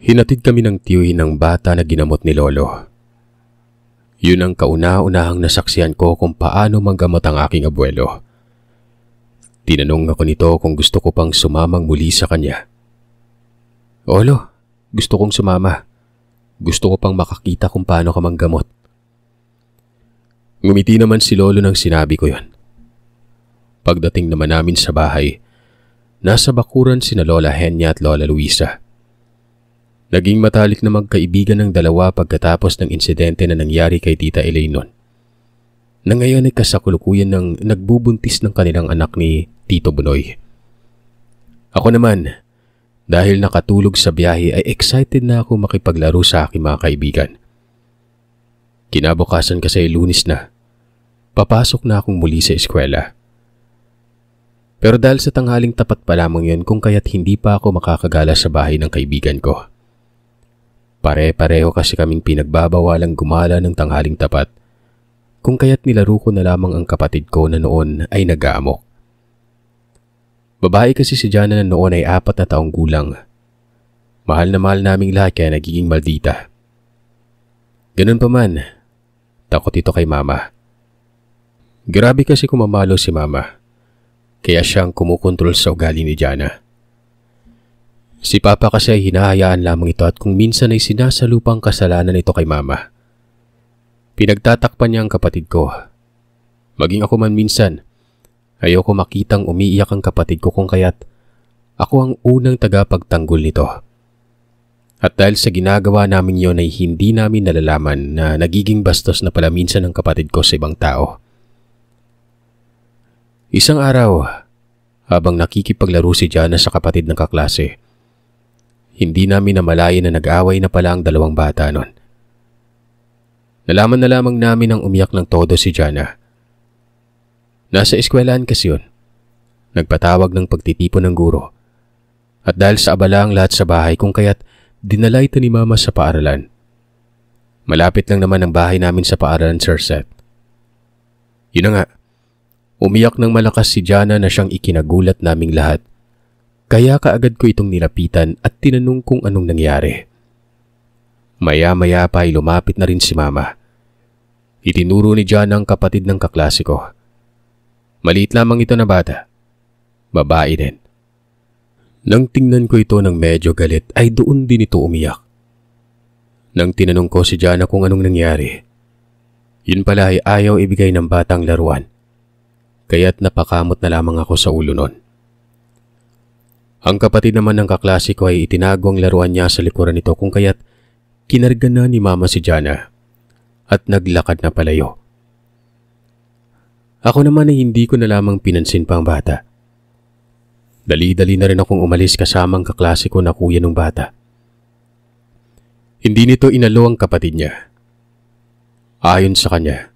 Hinatid kami ng tiyuhin ng bata na ginamot ni Lolo. Yun ang kauna-unahang nasaksihan ko kung paano manggamot ang aking abuelo. Tinanong ako nito kung gusto ko pang sumamang muli sa kanya. Olo, gusto kong sumama. Gusto ko pang makakita kung paano ka manggamot. Ngumiti naman si Lolo nang sinabi ko yon. Pagdating naman namin sa bahay, nasa bakuran sina Lola Henya at Lola Luisa. Naging matalik na magkaibigan ng dalawa pagkatapos ng insidente na nangyari kay Tita Elaine noon, na ngayon ay kasakulukuyan ng nagbubuntis ng kanilang anak ni Tito Bunoy. Ako naman, dahil nakatulog sa biyahe ay excited na ako makipaglaro sa aking mga kaibigan. Kinabukasan kasi Lunes na, papasok na akong muli sa eskwela. Pero dahil sa tanghaling tapat pa lamang yun kung kaya't hindi pa ako makakagala sa bahay ng kaibigan ko. Pare-pareho kasi kaming pinagbabawalang gumala ng tanghaling tapat, kung kaya't nilaro ko na lamang ang kapatid ko na noon ay nag-aamok. Babae kasi si Jana na noon ay 4 na taong gulang. Mahal na mahal naming lahat kaya nagiging maldita. Ganun pa man, takot ito kay Mama. Grabe kasi kumamalo si Mama, kaya siyang kumukontrol sa ugali ni Jana. Si Papa kasi ay hinahayaan lamang ito at kung minsan ay sinasalupang kasalanan ito kay Mama. Pinagtatakpan niya ang kapatid ko. Maging ako man minsan, ayoko makitang umiiyak ang kapatid ko kung kaya't ako ang unang tagapagtanggol nito. At dahil sa ginagawa namin yon ay hindi namin nalalaman na nagiging bastos na pala minsan ang kapatid ko sa ibang tao. Isang araw, habang nakikipaglaro si Jana sa kapatid ng kaklase, hindi namin namalayan na nag-away na pala ang dalawang bata nun. Nalaman na lamang namin ang umiyak ng todo si Jana. Nasa eskwelahan kasi yun. Nagpatawag ng pagtitipon ng guro. At dahil sa abala ang lahat sa bahay kung kaya't dinala ito ni Mama sa paaralan. Malapit lang naman ang bahay namin sa paaralan, Sir Seth. Yun na nga, umiyak ng malakas si Jana na siyang ikinagulat naming lahat. Kaya kaagad ko itong nilapitan at tinanong kung anong nangyari. Maya-maya pa ay lumapit na rin si Mama. Itinuro ni Jana ang kapatid ng kaklase ko. Maliit lamang ito na bata. Babae din. Nang tingnan ko ito ng medyo galit ay doon din ito umiyak. Nang tinanong ko si Jana kung anong nangyari, yun pala ay ayaw ibigay ng batang laruan. Kaya't napakamot na lamang ako sa ulo nun. Ang kapatid naman ng kaklase ko ay itinago ang laruan niya sa likuran nito kung kaya't kinarga na ni Mama si Jana at naglakad na palayo. Ako naman ay hindi ko na lamang pinansin pa ang bata. Dali-dali na rin akong umalis kasama ang kaklase ko na kuya ng bata. Hindi nito inalo ang kapatid niya. Ayon sa kanya,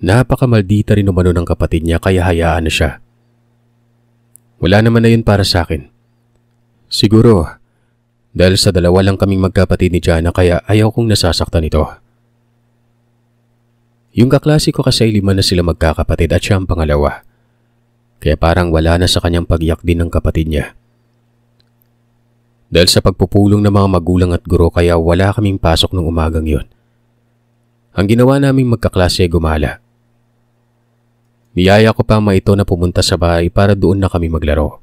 napakamaldita rin umano ng kapatid niya kaya hayaan na siya. Wala naman na yun para sa akin. Siguro, dahil sa dalawa lang kaming magkapatid ni Jana kaya ayaw kong nasasaktan ito. Yung kaklase ko kasi 5 na sila magkakapatid at siya ang pangalawa. Kaya parang wala na sa kanyang pag-iyak din ng kapatid niya. Dahil sa pagpupulong ng mga magulang at guro kaya wala kaming pasok ng umagang yon. Ang ginawa naming magkaklase ay gumala. Niyaya ko pa ang ito na pumunta sa bahay para doon na kami maglaro.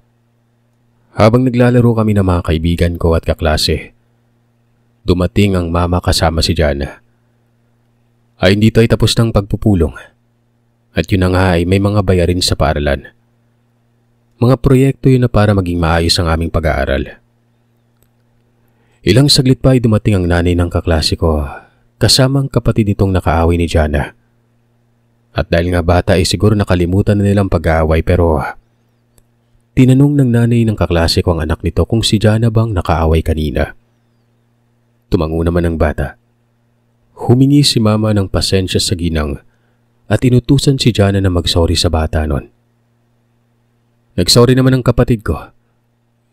Habang naglalaro kami ng mga kaibigan ko at kaklase, dumating ang Mama kasama si Jana. Ay hindi tayo tapos ng pagpupulong. At yun na nga ay may mga bayarin sa paaralan. Mga proyekto yun na para maging maayos ang aming pag-aaral. Ilang saglit pa ay dumating ang nanay ng kaklase ko kasama ang kapatid nitong nakaaway ni Jana. At dahil nga bata ay siguro nakalimutan na nilang pag-aaway pero tinanong ng nanay ng kaklase ko ang anak nito kung si Jana bang nakaaway kanina. Tumango naman ang bata. Humingi si Mama ng pasensya sa ginang at inutusan si Jana na mag-sorry sa bata nun. Nag-sorry naman ang kapatid ko.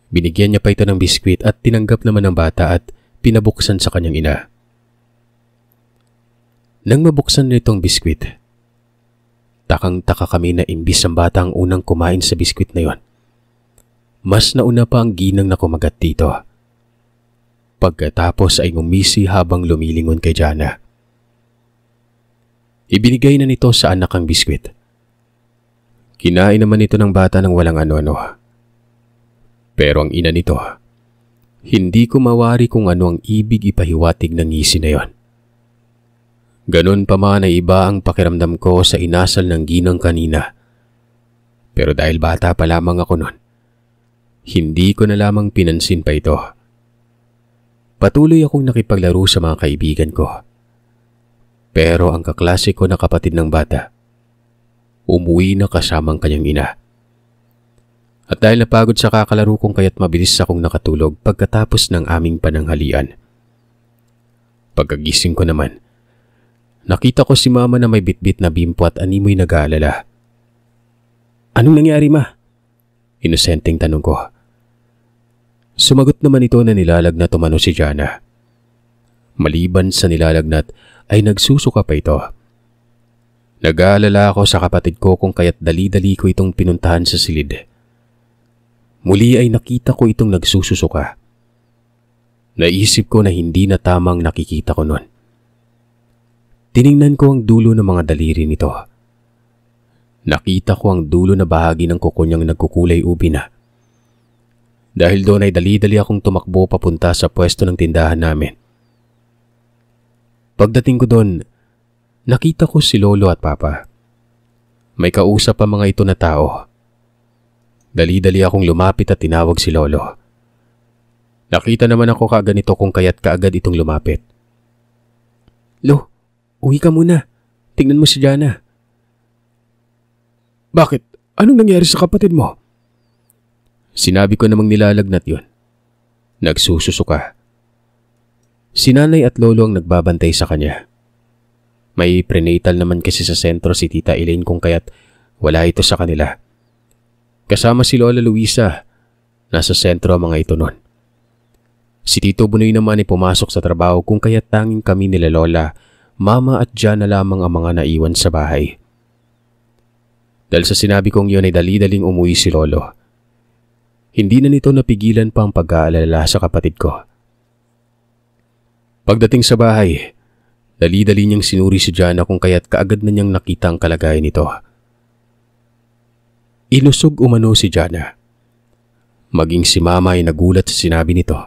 Binigyan niya pa ito ng biskwit at tinanggap naman ng bata at pinabuksan sa kanyang ina. Nang mabuksan nitong biskwit, takang-taka kami na imbis ang bata ang unang kumain sa biskwit na yon. Mas nauna pa ang ginang na kumagat dito. Pagkatapos ay ngumisi habang lumilingon kay Jana. Ibinigay na nito sa anak ang biskwit. Kinain naman ito ng bata ng walang ano-ano. Pero ang ina nito, hindi ko mawari kung ano ang ibig ipahiwatig ng ngisi na yon. Ganon pa man ay iba ang pakiramdam ko sa inasal ng ginang kanina. Pero dahil bata pa lamang ako noon, hindi ko na lamang pinansin pa ito. Patuloy akong nakipaglaro sa mga kaibigan ko. Pero ang kaklase ko na kapatid ng bata, umuwi na kasamang kanyang ina. At dahil napagod sa kakalaro kong kaya't mabilis akong nakatulog pagkatapos ng aming pananghalian. Pagkagising ko naman, nakita ko si mama na may bitbit na bimpo at animoy nag-aalala. Anong nangyari, ma? Inosenteng tanong ko. Sumagot naman ito na nilalagnat umano si Jana. Maliban sa nilalagnat ay nagsusuka pa ito. Nag-aalala ako sa kapatid ko kung kaya't dali-dali ko itong pinuntahan sa silid. Muli ay nakita ko itong nagsususuka. Naisip ko na hindi na tamang nakikita ko noon. Tiningnan ko ang dulo ng mga daliri nito. Nakita ko ang dulo na bahagi ng kuko niyang nagkukulay ubi na. Dahil doon ay dali-dali akong tumakbo papunta sa pwesto ng tindahan namin. Pagdating ko doon, nakita ko si Lolo at Papa. May kausap pa mga ito na tao. Dali-dali akong lumapit at tinawag si Lolo. Nakita naman ako kaganito kung kaya't kaagad itong lumapit. Lo, uwi ka muna. Tingnan mo si Jana. Bakit? Anong nangyari sa kapatid mo? Sinabi ko namang nilalagnat yun. Nagsususuka. Si nanay at lolo ang nagbabantay sa kanya. May prenatal naman kasi sa sentro si Tita Elaine kung kaya't wala ito sa kanila. Kasama si Lola Luisa. Nasa sentro ang mga ito noon. Si Tito Bunoy naman ay pumasok sa trabaho kung kaya't tanging kami nila Lola, Mama at Jana lamang ang mga naiwan sa bahay. Dahil sa sinabi kong yun ay dali-daling umuwi si Lolo. Hindi na nito napigilan pa ang pag-aalala sa kapatid ko. Pagdating sa bahay, dali-dali niyang sinuri si Jana kung kaya't kaagad na niyang nakita ang kalagayan nito. Ilusog umano si Jana. Maging si Mama ay nagulat sa sinabi nito.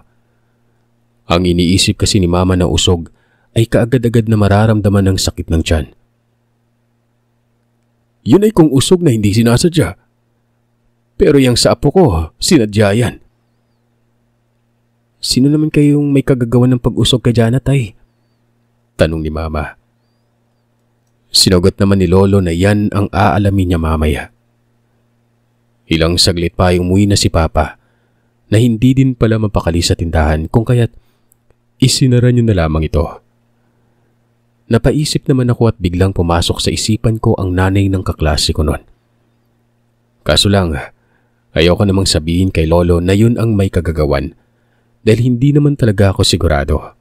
Ang iniisip kasi ni Mama na usog ay kaagad-agad na mararamdaman ng sakit ng tiyan. Yun ay kung usog na hindi sinasadya. Pero yung sa apo ko, sinadya yan. Sino naman kayong may kagagawan ng pag-usog kay Jana, tay? Tanong ni Mama. Sinagot naman ni Lolo na yan ang aalamin niya mamaya. Ilang saglit pa ay umuwi na si Papa na hindi din pala mapakali sa tindahan kung kaya't isinara niyo na lamang ito. Napaisip naman ako at biglang pumasok sa isipan ko ang nanay ng kaklase ko noon. Kaso lang, ayoko namang sabihin kay Lolo na yun ang may kagagawan dahil hindi naman talaga ako sigurado.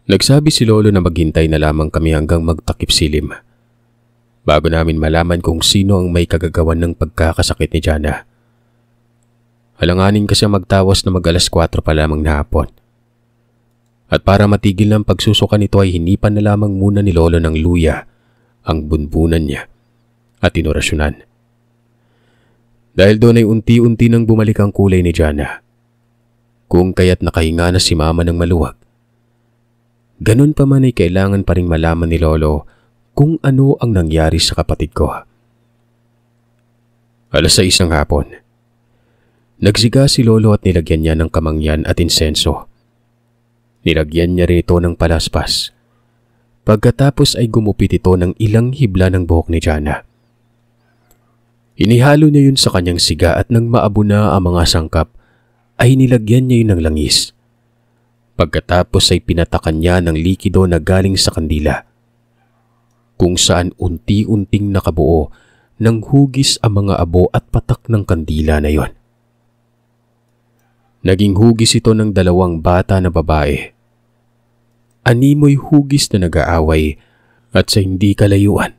Nagsabi si Lolo na maghintay na lamang kami hanggang magtakip silim bago namin malaman kung sino ang may kagagawan ng pagkakasakit ni Jana. Alanganin kasi magtawas na mag-alas 4 pa lamang na hapon. At para matigil ng pagsusuka nito ay hinipan na lamang muna ni Lolo ng luya ang bunbunan niya at inorasyonan. Dahil doon ay unti-unti nang bumalik ang kulay ni Jana. Kung kaya't nakahinga na si Mama ng maluwag. Ganun pa man ay kailangan pa ring malaman ni Lolo kung ano ang nangyari sa kapatid ko. Alas 6 ng hapon. Nagsiga si Lolo at nilagyan niya ng kamangyan at insenso. Nilagyan niya rito ng palaspas. Pagkatapos ay gumupit ito ng ilang hibla ng buhok ni Jana. Inihalo niya yun sa kanyang siga at nang maabo na ang mga sangkap, ay nilagyan niya yun ng langis. Pagkatapos ay pinatakan niya ng likido na galing sa kandila, kung saan unti-unting nakabuo ng hugis ang mga abo at patak ng kandila na yon. Naging hugis ito ng 2 bata na babae. Animoy hugis na nag-aaway at sa hindi kalayuan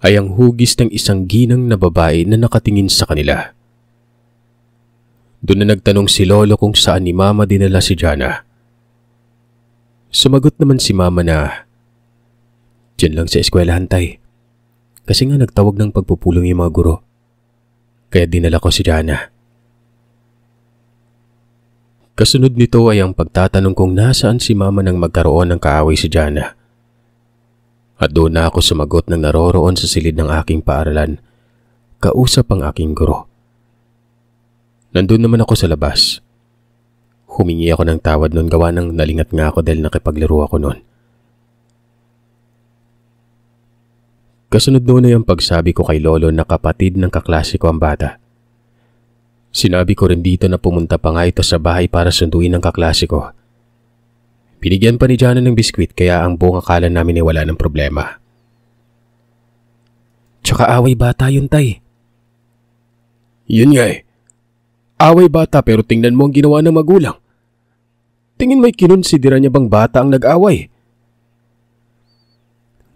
ay ang hugis ng isang ginang na babae na nakatingin sa kanila. Doon na nagtanong si Lolo kung saan ni Mama dinala si Jana. Sumagot naman si Mama na, "Diyan lang sa eskwelahan, tay. Kasi nga nagtawag ng pagpupulong yung mga guro. Kaya dinala ko si Jana." Kasunod nito ay ang pagtatanong kung nasaan si Mama nang magkaroon ng kaaway si Jana. At doon na ako sumagot ng naroroon sa silid ng aking paaralan, kausap ang aking guro. Nandun naman ako sa labas. Humingi ako ng tawad noon gawa ng nalingat nga ako dahil nakipaglaro ako noon. Kasunod noon ay ang pagsabi ko kay Lolo na kapatid ng kaklase ko ang bata. Sinabi ko rin dito na pumunta pa nga ito sa bahay para sunduin ng kaklase ko. Binigyan pa ni Jana ng biskwit kaya ang buong akala namin ay wala ng problema. "Tsaka away bata yun, tay." "Yun nga eh. Away bata pero tingnan mo ang ginawa ng magulang. Tingin mo'y kinonsidera niya bang bata ang nag-away?"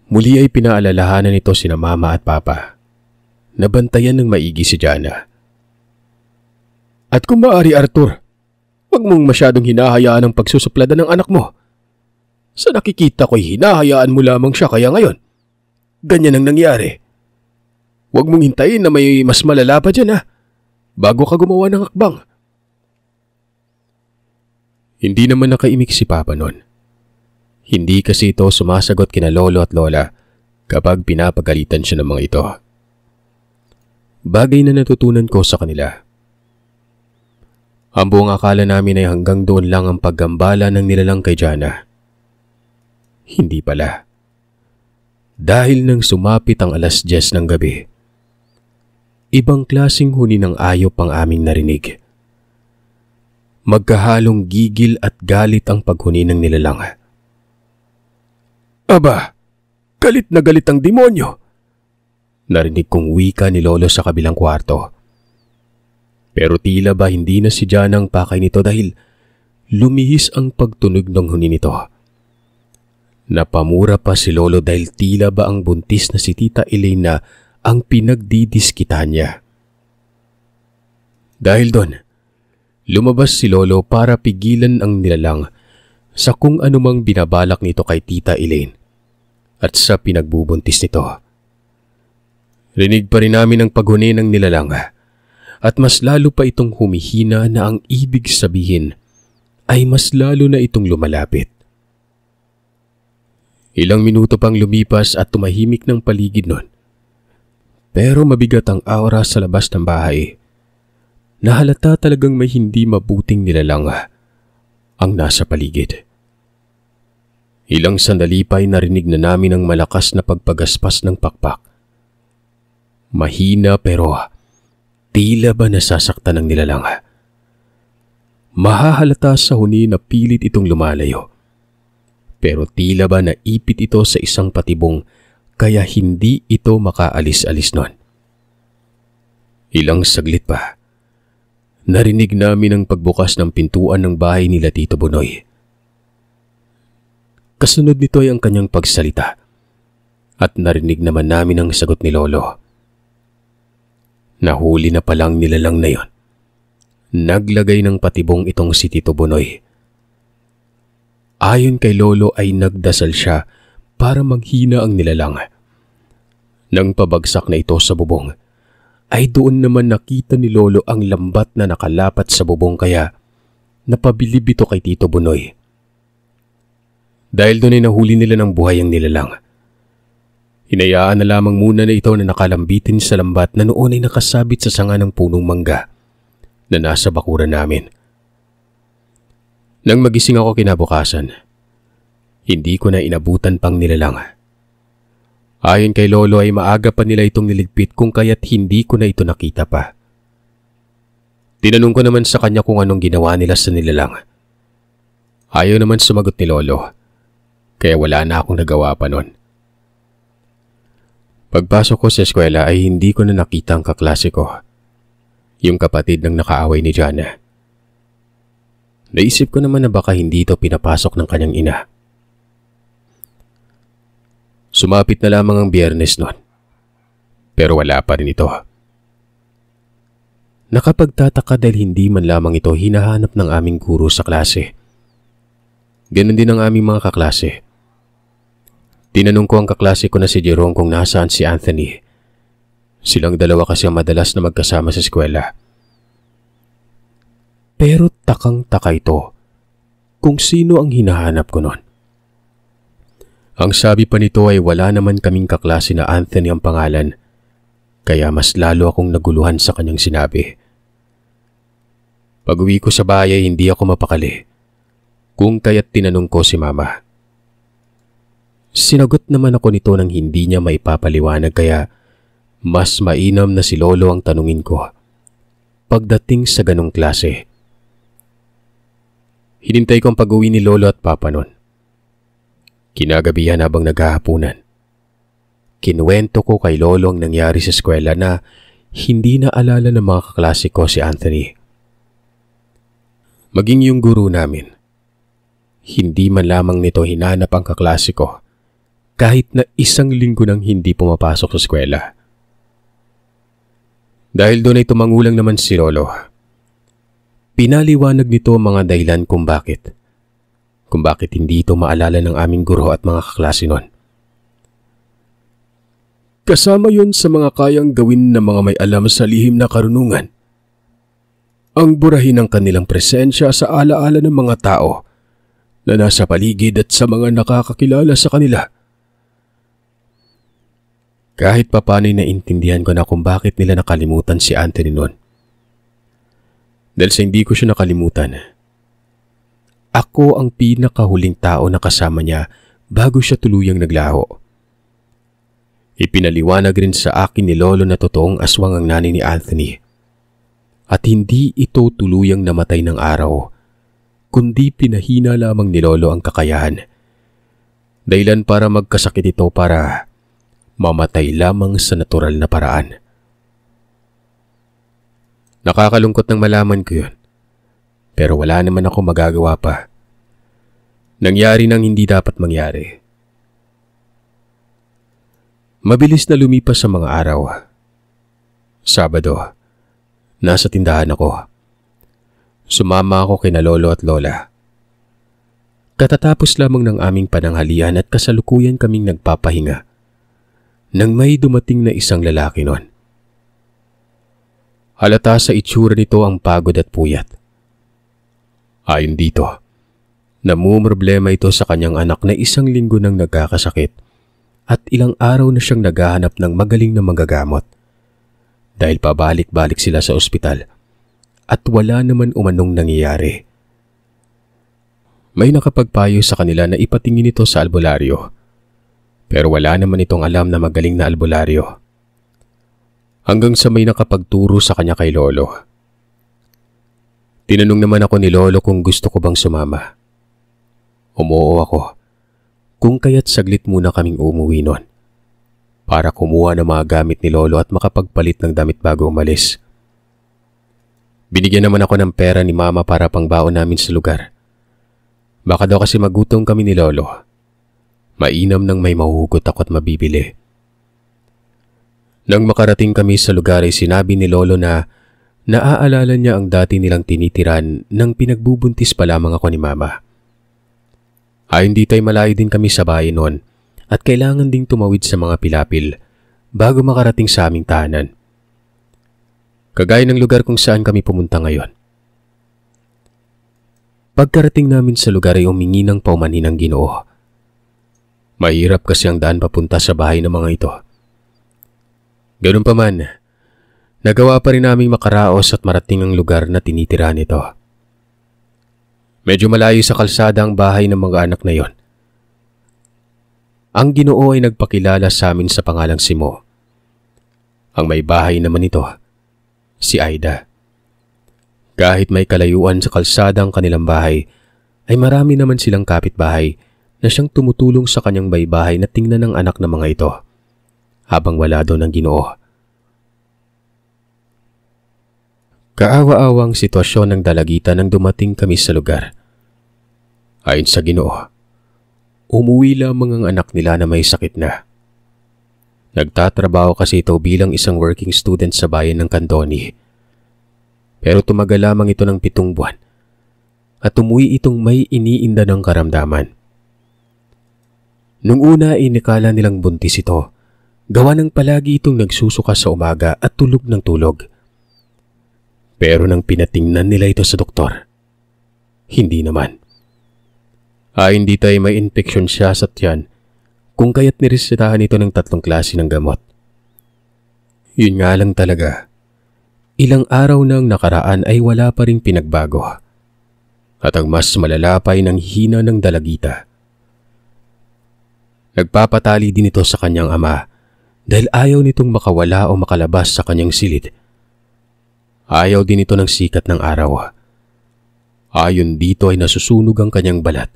Muli ay pinaalalahanan nito sina Mama at Papa. Nabantayan ng maigi si Jana. "At kung maaari, Arthur, huwag mong masyadong hinahayaan ang pagsusuplada ng anak mo. Sa nakikita ko'y hinahayaan mo lamang siya kaya ngayon. Ganyan ang nangyari. Huwag mong hintayin na may mas malala pa dyan bago ka gumawa ng akbang." Hindi naman nakaimik si Papa noon. Hindi kasi ito sumasagot kina Lolo at Lola kapag pinapagalitan siya ng mga ito. Bagay na natutunan ko sa kanila. Ang buong akala namin ay hanggang doon lang ang paggambala ng nilalang kay Jana. Hindi pala. Dahil nang sumapit ang 10:00 ng gabi, ibang klaseng huni ng ayop ang aming narinig. Magkahalong gigil at galit ang paghuni ng nilalang. "Aba, galit na galit ang demonyo!" Narinig kong wika ni Lolo sa kabilang kwarto. Pero tila ba hindi na si Jana ang pakay nito dahil lumihis ang pagtunog ng huni nito. Napamura pa si Lolo dahil tila ba ang buntis na si Tita Elaine na ang pinagdidiskitan niya. Dahil doon, lumabas si Lolo para pigilan ang nilalang sa kung anumang binabalak nito kay Tita Elaine at sa pinagbubuntis nito. Rinig pa rin namin ang paghuni ng nilalang at mas lalo pa itong humihina na ang ibig sabihin ay mas lalo na itong lumalapit. Ilang minuto pang lumipas at tumahimik ng paligid nun. Pero mabigat ang aura sa labas ng bahay. Nahalata talagang may hindi mabuting nilalang ang nasa paligid. Ilang sandali pa ay narinig na namin ang malakas na pagpagaspas ng pakpak. Mahina pero tila ba nasasaktan ng nilalang. Mahahalata sa huni na pilit itong lumalayo. Pero tila ba naipit ito sa isang patibong kaya hindi ito makaalis-alis nun. Ilang saglit pa, narinig namin ang pagbukas ng pintuan ng bahay nila Tito Bonoy. Kasunod nito ay ang kanyang pagsalita at narinig naman namin ang sagot ni Lolo. Nahuli na palang nilalang na yon. Naglagay ng patibong itong si Tito Bonoy. Ayon kay Lolo ay nagdasal siya para manghina ang nilalang. Nang pabagsak na ito sa bubong, ay doon naman nakita ni Lolo ang lambat na nakalapat sa bubong kaya napabilib ito kay Tito Bonoy. Dahil doon ay nahuli nila ng buhay ang nilalang. Hinayaan na lamang muna na ito na nakalambitin sa lambat na noon ay nakasabit sa sanga ng punong mangga na nasa bakuran namin. Nang magising ako kinabukasan, hindi ko na inabutan pang nilalang. Ayon kay Lolo ay maaga pa nila itong niligpit kung kaya't hindi ko na ito nakita pa. Tinanong ko naman sa kanya kung anong ginawa nila sa nilalang. Ayaw naman sumagot ni Lolo, kaya wala na akong nagawa pa nun. Pagpasok ko sa eskwela ay hindi ko na nakita ang kaklase ko, yung kapatid ng nakaaway ni Jana. Naisip ko naman na baka hindi ito pinapasok ng kanyang ina. Sumapit na lamang ang Biyernes noon, pero wala pa rin ito. Nakapagtataka dahil hindi man lamang ito hinahanap ng aming guro sa klase. Ganon din ang aming mga kaklase. Tinanong ko ang kaklase ko na si Jerome kung nasaan si Anthony. Silang dalawa kasi ang madalas na magkasama sa eskwela. Pero takang-taka ito kung sino ang hinahanap ko noon. Ang sabi pa nito ay wala naman kaming kaklase na Anthony ang pangalan, kaya mas lalo akong naguluhan sa kanyang sinabi. Pag-uwi ko sa bahay ay hindi ako mapakali, kung kaya't tinanong ko si Mama. Sinagot naman ako nito nang hindi niya maipapaliwanag kaya mas mainam na si Lolo ang tanungin ko pagdating sa ganong klase. Hinintay ko ang pag-uwi ni Lolo at Papa noon. Kinagabihan habang naghahapunan. Kinuwento ko kay Lolo ang nangyari sa eskwela na hindi na alala ng mga kaklase ko si Anthony. Maging yung guro namin. Hindi man lamang nito hinanap ang kaklase ko kahit na 1 linggo nang hindi pumapasok sa eskwela. Dahil doon ay tumangulang naman si Lolo. Pinaliwanag nito ang mga dahilan kung bakit hindi ito maalala ng aming guro at mga kaklase noon. Kasama yon sa mga kayang gawin ng mga may alam sa lihim na karunungan. Ang burahin ng kanilang presensya sa alaala ng mga tao na nasa paligid at sa mga nakakakilala sa kanila. Kahit papano'y naintindihan ko na kung bakit nila nakalimutan si Anthony noon. Dahil sa hindi ko siya nakalimutan, ako ang pinakahuling tao na kasama niya bago siya tuluyang naglaho. Ipinaliwanag rin sa akin ni Lolo na totoong aswang ang nanay ni Anthony at hindi ito tuluyang namatay ng araw, kundi pinahina lamang ni Lolo ang kakayahan. Dahilan para magkasakit ito para mamatay lamang sa natural na paraan. Nakakalungkot nang malaman ko yun, pero wala naman ako magagawa pa. Nangyari nang hindi dapat mangyari. Mabilis na lumipas sa mga araw. Sabado, nasa tindahan ako. Sumama ako kina Lolo at Lola. Katatapos lamang ng aming pananghalian at kasalukuyan kaming nagpapahinga nang may dumating na isang lalaki noon. Halata sa itsura nito ang pagod at puyat. Ayon dito, namumroblema ito sa kanyang anak na 1 linggo nang nagkakasakit at ilang araw na siyang naghahanap ng magaling na manggagamot dahil pabalik-balik sila sa ospital at wala naman umanong nangyayari. May nakapagpayo sa kanila na ipatingin ito sa albularyo, pero wala naman itong alam na magaling na albularyo. Hanggang sa may nakapagturo sa kanya kay Lolo. Tinanong naman ako ni Lolo kung gusto ko bang sumama. Umuo ako, kung kaya't saglit muna kaming umuwi noon para kumuha ng mga gamit ni Lolo at makapagpalit ng damit bago umalis. Binigyan naman ako ng pera ni Mama para pangbaon namin sa lugar. Baka daw kasi magutom kami ni Lolo. Mainam nang may mahuhugot ako at mabibili. Nang makarating kami sa lugar ay sinabi ni Lolo na naaalala niya ang dati nilang tinitiran nang pinagbubuntis pa lamang ako ni Mama. Hindi tayo malayo din kami sa bahay noon at kailangan ding tumawid sa mga pilapil bago makarating sa aming tahanan. Kagaya ng lugar kung saan kami pumunta ngayon. Pagkarating namin sa lugar ay humingi ng paumanhin ng Ginoo. Mahirap kasi ang daan papunta sa bahay ng mga ito. Ganun pa man, nagawa pa rin naming makaraos at marating ang lugar na tinitirahan nito. Medyo malayo sa kalsada ang bahay ng mga anak na yon. Ang Ginoo ay nagpakilala sa amin sa pangalang Simo. Ang may bahay naman ito, si Aida. Kahit may kalayuan sa kalsada ang kanilang bahay, ay marami naman silang kapitbahay na siyang tumutulong sa kanyang baybahay na tingnan ng anak ng mga ito habang wala doon ang Ginoo. Kaawa-awang sitwasyon ng dalagitan nang dumating kami sa lugar. Ayon sa Ginoo, umuwi lamang ang anak nila na may sakit na. Nagtatrabaho kasi ito bilang isang working student sa bayan ng Candoni. Pero tumagal lamang ito ng 7 buwan at umuwi itong may iniinda ng karamdaman. Nung una inikala nilang buntis ito, gawa ng palagi itong nagsusuka sa umaga at tulog ng tulog. Pero nang pinatingnan nila ito sa doktor, hindi naman. Hindi tayo may infeksyon siya sa tiyan kung kaya't niresetahan ito ng 3 klase ng gamot. Yun nga lang talaga, ilang araw nang nakaraan ay wala pa ring pinagbago. At ang mas malala pa ay ng hina ng dalagita. Nagpapatali din ito sa kanyang ama dahil ayaw nitong makawala o makalabas sa kanyang silid. Ayaw din ito ng sikat ng araw. Ayon dito ay nasusunog ang kanyang balat.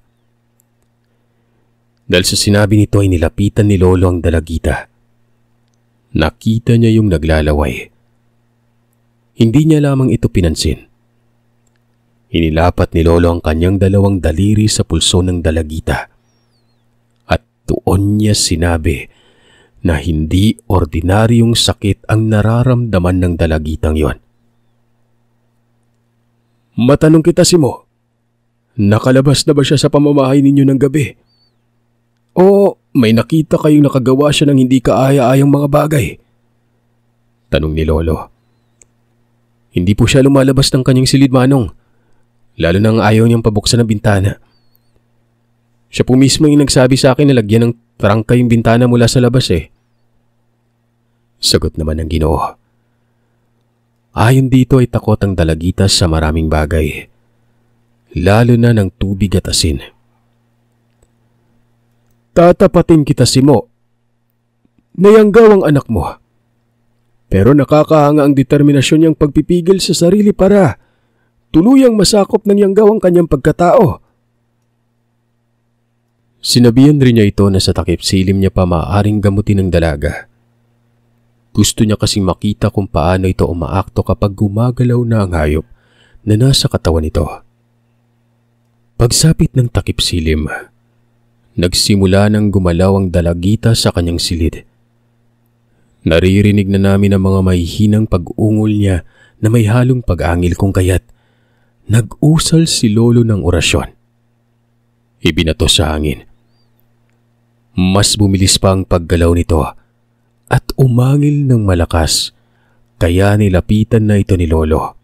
Dahil sa sinabi nito ay nilapitan ni Lolo ang dalagita. Nakita niya yung naglalaway. Hindi niya lamang ito pinansin. Inilapat ni Lolo ang kanyang 2 daliri sa pulso ng dalagita. At doon niya sinabi na hindi ordinaryong sakit ang nararamdaman ng dalagitang yon. Matanong kita, Simo, nakalabas na ba siya sa pamamahay ninyo ng gabi? O may nakita kayong nakagawa siya ng hindi kaaya-ayang mga bagay? Tanong ni Lolo. Hindi po siya lumalabas ng kanyang silid, Manong. Lalo nang ayaw niyang pabuksan ang bintana. Siya po mismo yung nagsabi sa akin na lagyan ng trangka yung bintana mula sa labas Sagot naman ng Ginoo. Ayon dito ay takot ang dalagita sa maraming bagay. Lalo na ng tubig at asin. Tatapatin kita, Simo. Nayanggaw ang anak mo. Pero nakakahanga ang determinasyon niyang pagpipigil sa sarili para tuluyang masakop ng yanggaw ang kanyang pagkatao. Sinabihan rin niya ito na sa takip silim niya pa maaaring gamutin ng dalaga. Gusto niya kasing makita kung paano ito umaakto kapag gumagalaw na ang hayop na nasa katawan nito. Pagsapit ng takip silim, nagsimula nang gumalaw ang dalagita sa kanyang silid. Naririnig na namin ang mga mahihinang pag-ungol niya na may halong pag-angil kung kaya't nag-usal si Lolo ng orasyon. Ibinato sa hangin. Mas bumilis pa ang paggalaw nito at umangil ng malakas kaya nilapitan na ito ni Lolo.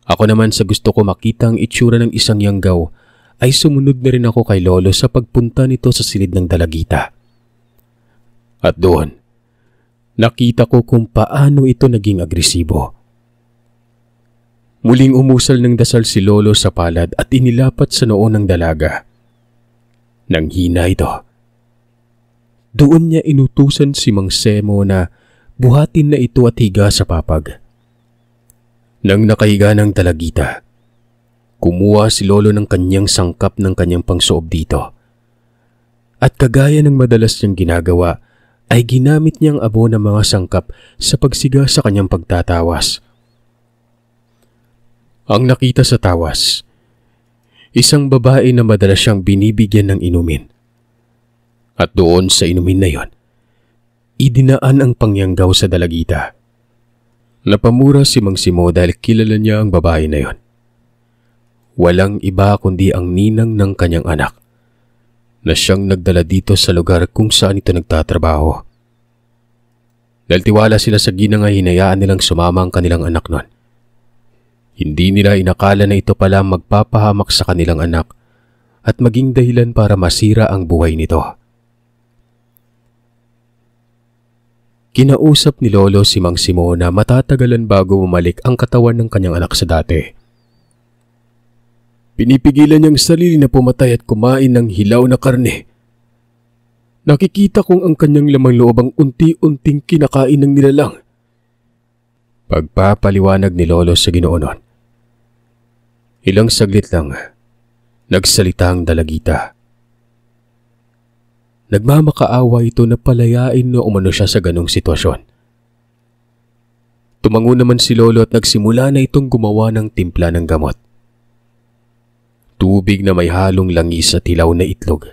Ako naman sa gusto ko makita ang itsura ng isang yanggaw ay sumunod na rin ako kay Lolo sa pagpunta nito sa silid ng dalagita. At doon, nakita ko kung paano ito naging agresibo. Muling umusal ng dasal si Lolo sa palad at inilapat sa noo ng dalaga. Nang hina ito, doon niya inutusan si Mang Semo na buhatin na ito at higa sa papag. Nang nakahiga ng dalagita, kumuha si Lolo ng kanyang sangkap ng kanyang pangsuob dito. At kagaya ng madalas niyang ginagawa, ay ginamit niyang abo ng mga sangkap sa pagsiga sa kanyang pagtatawas. Ang nakita sa tawas, isang babae na madalas siyang binibigyan ng inumin. At doon sa inumin na yon, idinaan ang pangyanggaw sa dalagita. Napamura si Mang Simo dahil kilala niya ang babae na yon. Walang iba kundi ang ninang ng kanyang anak na siyang nagdala dito sa lugar kung saan ito nagtatrabaho. Dahil tiwala sila sa ginang ay hinayaan nilang sumama ang kanilang anak nun. Hindi nila inakala na ito pala magpapahamak sa kanilang anak at maging dahilan para masira ang buhay nito. Kinausap ni Lolo si Mang Simo na matatagalan bago bumalik ang katawan ng kanyang anak sa dati. Pinipigilan niyang sarili na pumatay at kumain ng hilaw na karne. Nakikita kong ang kanyang lamang loob ang unti-unting kinakain ng nilalang. Pagpapaliwanag ni Lolo sa Ginoo noon. Ilang saglit lang, nagsalita ang dalagita. Nagmamakaawa ito na palayain na umano siya sa ganong sitwasyon. Tumango naman si Lolo at nagsimula na itong gumawa ng timpla ng gamot. Tubig na may halong langis at hilaw na itlog.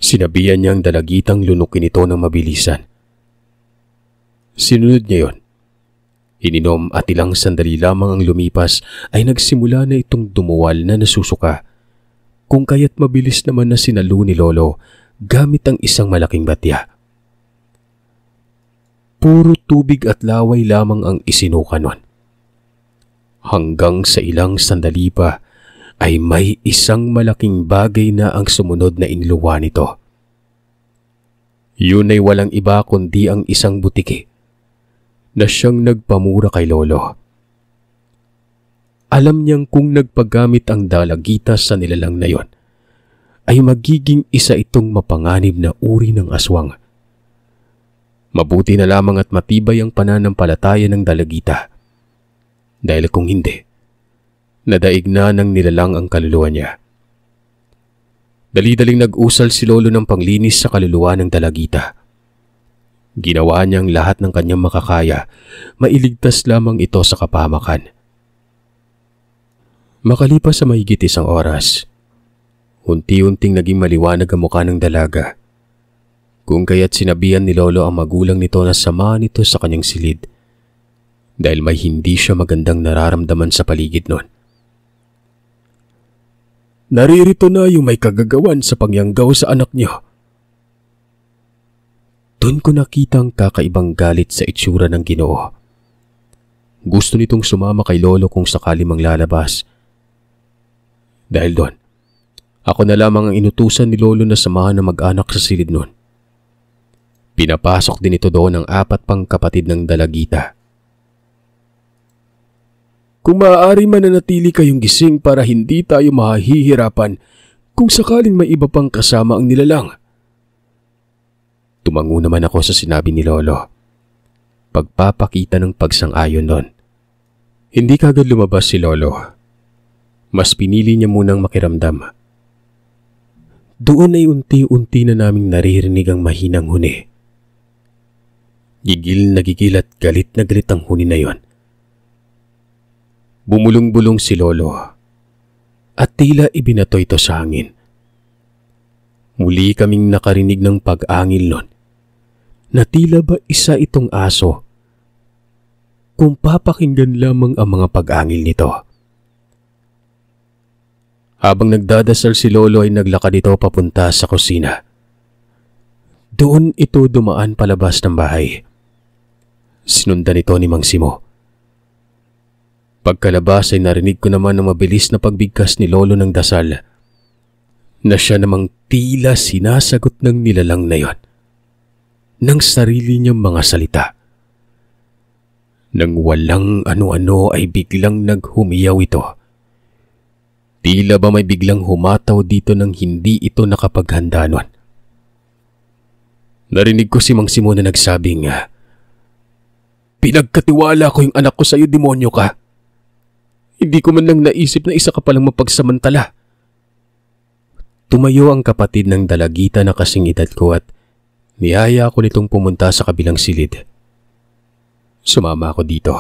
Sinabihan niya ang dalagitang lunukin ito ng mabilisan. Sinunod niya yon Ininom at ilang sandali lamang ang lumipas ay nagsimula na itong dumuwal na nasusuka. Kung kaya't mabilis naman na sinalo ni Lolo gamit ang isang malaking batya. Puro tubig at laway lamang ang isinuka nun. Hanggang sa ilang sandali pa ay may isang malaking bagay na ang sumunod na inluwa nito. Yun ay walang iba kundi ang isang butiki na siyang nagpamura kay Lolo. Alam niyang kung nagpagamit ang dalagita sa nilalang na yon, ay magiging isa itong mapanganib na uri ng aswang. Mabuti na lamang at matibay ang pananampalataya ng dalagita. Dahil kung hindi, nadaig na ng nilalang ang kaluluwa niya. Dali-daling nag-usal si Lolo ng panglinis sa kaluluwa ng dalagita. Ginawa niyang lahat ng kanyang makakaya, mailigtas lamang ito sa kapahamakan. Makalipas sa mahigit isang oras, unti-unting naging maliwanag ang mukha ng dalaga. Kung kaya't sinabihan ni Lolo ang magulang nito na samahan ito sa kanyang silid dahil may hindi siya magandang nararamdaman sa paligid nun. Naririto na yung may kagagawan sa pangyanggaw sa anak niyo. Doon ko nakita ang kakaibang galit sa itsura ng Ginoo. Gusto nitong sumama kay Lolo kung sakali mang lalabas. Dahil doon, ako na lamang ang inutusan ni Lolo na samahan ng mag-anak sa silid noon. Pinapasok din ito doon ang 4 pang kapatid ng dalagita. Kung maaari mananatili kayong gising para hindi tayo mahihirapan kung sakaling may iba pang kasama ang nilalang. Tumango naman ako sa sinabi ni Lolo. Pagpapakita ng pagsang-ayon nun. Hindi kagad lumabas si Lolo. Mas pinili niya munang makiramdam. Doon ay unti-unti na naming naririnig ang mahinang huni. Gigil na gigil at galit na galit ang huni na yon. Bumulong-bulong si Lolo at tila ibinato ito sa hangin. Muli kaming nakarinig ng pag-angil nun na tila ba isa itong aso kung papakinggan lamang ang mga pag-angil nito. Habang nagdadasal si Lolo ay naglakad ito papunta sa kusina. Doon ito dumaan palabas ng bahay. Sinundan ito ni Mang Simo. Pagkalabas ay narinig ko naman ang mabilis na pagbigkas ni Lolo ng dasal na siya namang tila sinasagot ng nilalang na yon ng sarili niyang mga salita. Nang walang ano-ano ay biglang naghumiyaw ito. Tila ba may biglang humataw dito nang hindi ito nakapaghanda nun. Narinig ko si Mang Simo na nagsabing, "Pinagkatiwala ko yung anak ko sa iyo, demonyo ka. Hindi ko man lang naisip na isa ka palang mapagsamantala." Tumayo ang kapatid ng dalagita na kasing edad ko at niyaya ko nitong pumunta sa kabilang silid. Sumama ako dito.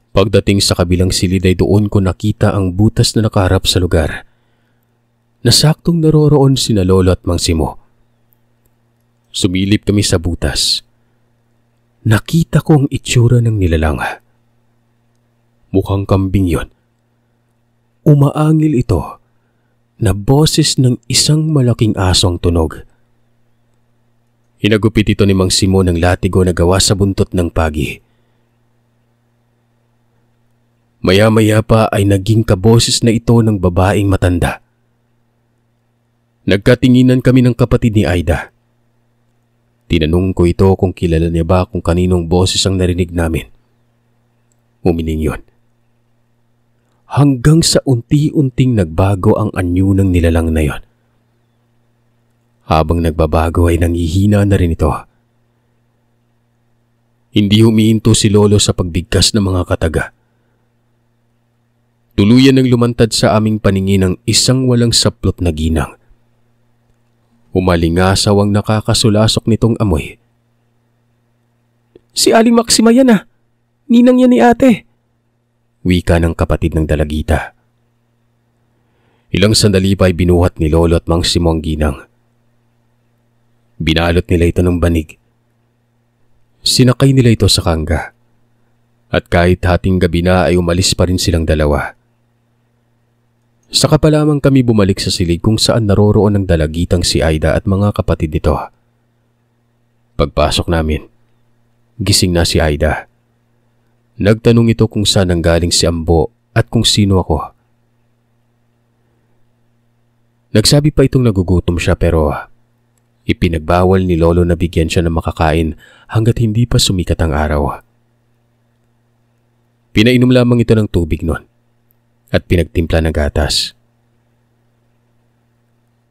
Pagdating sa kabilang silid ay doon ko nakita ang butas na nakaharap sa lugar. Nasaktong naroroon sina Lolo at Mang Simo. Sumilip kami sa butas. Nakita ko ang itsura ng nilalang. Mukhang kambing yon. Umaangil ito na boses ng isang malaking asong tunog. Hinagupit ito ni Mang Simo ng latigo na gawa sa buntot ng pagi. Maya-maya pa ay naging kaboses na ito ng babaeng matanda. Nagkatinginan kami ng kapatid ni Aida. Tinanong ko ito kung kilala niya ba kung kaninong boses ang narinig namin. Umiling yon. Hanggang sa unti-unting nagbago ang anyo ng nilalang na yon. Habang nagbabago ay nanghihina na rin ito. Hindi humihinto si Lolo sa pagbigkas ng mga kataga. Tuluyan nang lumantad sa aming paningin ang isang walang saplot na ginang. Umalingasaw ang nakakasulasok nitong amoy. "Si Aling Maxima yan ah! Ninang yan ni ate!" Wika ng kapatid ng dalagita. Ilang sandali pa ay binuhat ni Lolo at Mang Simo ang ginang. Binalot nila ito ng banig. Sinakay nila ito sa kangga At kahit hating gabi na ay umalis pa rin silang dalawa. Saka pa lamang kami bumalik sa silid kung saan naroroon ang dalagitang si Aida at mga kapatid nito. Pagpasok namin, gising na si Aida. Nagtanong ito kung saan nanggaling si Ambo at kung sino ako. Nagsabi pa itong nagugutom siya pero ipinagbawal ni Lolo na bigyan siya ng makakain hanggat hindi pa sumikat ang araw. Pinainom lamang ito ng tubig noon at pinagtimpla ng gatas.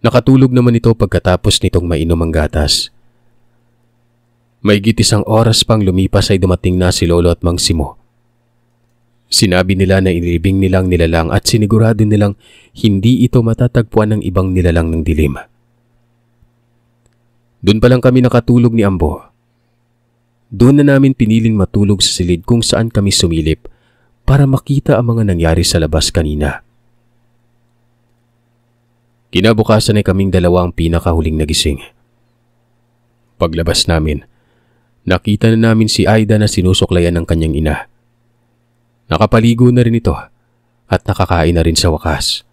Nakatulog naman ito pagkatapos nitong mainom ang gatas. Mahigit 1 oras pang lumipas ay dumating na si Lolo at Mang Simo. Sinabi nila na inilibing nilang nilalang at sinigurado nilang hindi ito matatagpuan ng ibang nilalang ng dilim. Doon pa lang kami nakatulog ni Ambo. Doon na namin piniling matulog sa silid kung saan kami sumilip para makita ang mga nangyari sa labas kanina. Kinabukasan ay kaming dalawa ang pinakahuling nagising. Paglabas namin, nakita na namin si Aida na sinusuklayan ng kanyang ina. Nakapaligo na rin ito at nakakain na rin sa wakas.